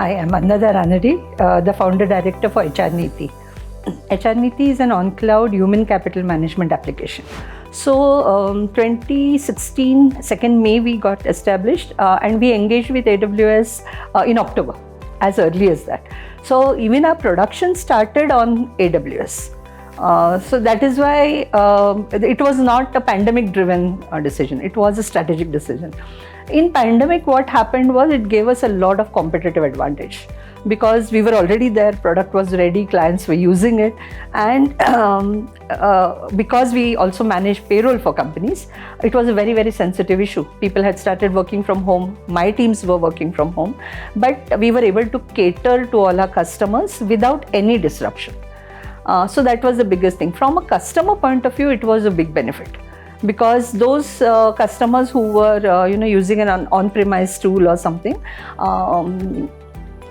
Hi, I'm Annada, the founder director for HR Neeti. HR Neeti is an on-cloud human capital management application. So 2016, 2nd May, we got established and we engaged with AWS in October, as early as that. So even our production started on AWS. So that is why it was not a pandemic-driven decision. It was a strategic decision. In pandemic, what happened was it gave us a lot of competitive advantage because we were already there, product was ready, clients were using it, and because we also manage payroll for companies, it was a very, very sensitive issue. People had started working from home, my teams were working from home, but we were able to cater to all our customers without any disruption. So that was the biggest thing. From a customer point of view, it was a big benefit because those customers who were using an on-premise tool or something,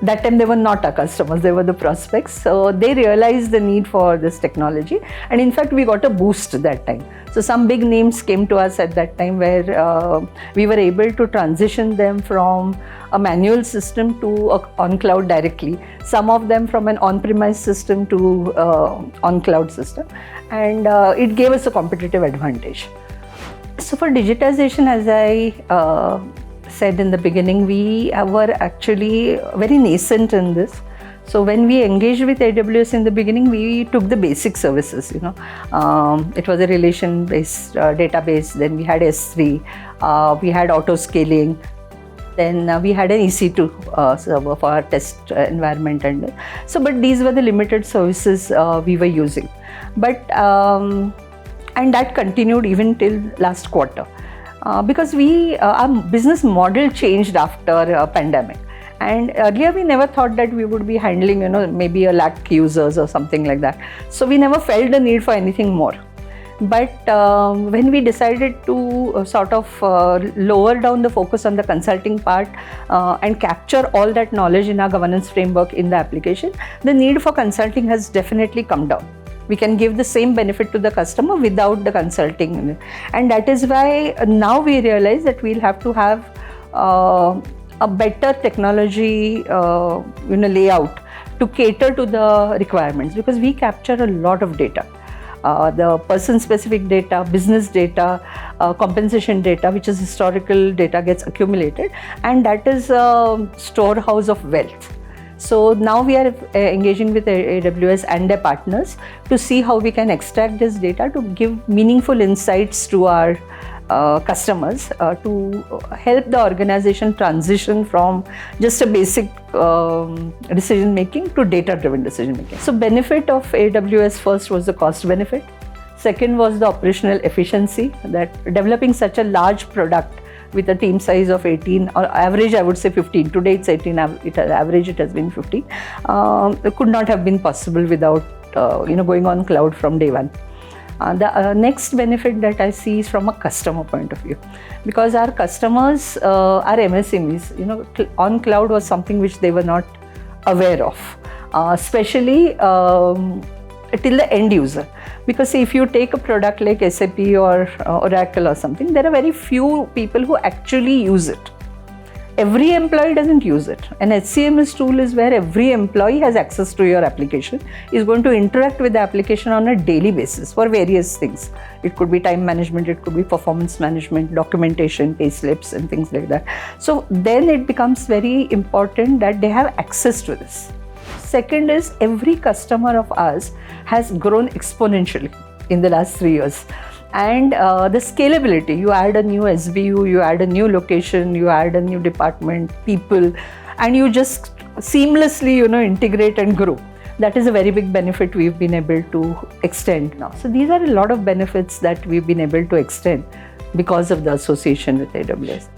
that time they were not our customers, they were the prospects. So they realized the need for this technology, and in fact we got a boost that time. So some big names came to us at that time where we were able to transition them from a manual system to on cloud directly, some of them from an on-premise system to on cloud system, and it gave us a competitive advantage. So for digitization, as I said in the beginning, we were actually very nascent in this. So when we engaged with AWS in the beginning, we took the basic services, it was a relation-based database, then we had S3, we had auto-scaling, then we had an EC2 server for our test environment. But these were the limited services we were using. And that continued even till last quarter. Because our business model changed after pandemic, and earlier we never thought that we would be handling maybe 1 lakh users or something like that, so we never felt the need for anything more. But when we decided to sort of lower down the focus on the consulting part and capture all that knowledge in our governance framework in the application, the need for consulting has definitely come down. We can give the same benefit to the customer without the consulting, and that is why now we realize that we'll have to have a better technology layout to cater to the requirements, because we capture a lot of data. The person-specific data, business data, compensation data, which is historical data, gets accumulated, and that is a storehouse of wealth. So now we are engaging with AWS and their partners to see how we can extract this data to give meaningful insights to our customers to help the organization transition from just a basic decision making to data driven decision making. So benefit of AWS first was the cost benefit. Second was the operational efficiency, that developing such a large product with a team size of 18, or average I would say 15, today it's 18, average it has been 15, it could not have been possible without going on cloud from day one. The next benefit that I see is from a customer point of view, because our customers are MSMEs, on cloud was something which they were not aware of, especially till the end user. Because see, if you take a product like SAP or Oracle or something, there are very few people who actually use it. Every employee doesn't use it. An HCMS tool is where every employee has access to your application, is going to interact with the application on a daily basis for various things. It could be time management, it could be performance management, documentation, pay slips and things like that. So then it becomes very important that they have access to this. Second is, every customer of ours has grown exponentially in the last 3 years. And the scalability, you add a new SBU, you add a new location, you add a new department, people, and you just seamlessly integrate and grow. That is a very big benefit we've been able to extend now. So these are a lot of benefits that we've been able to extend because of the association with AWS.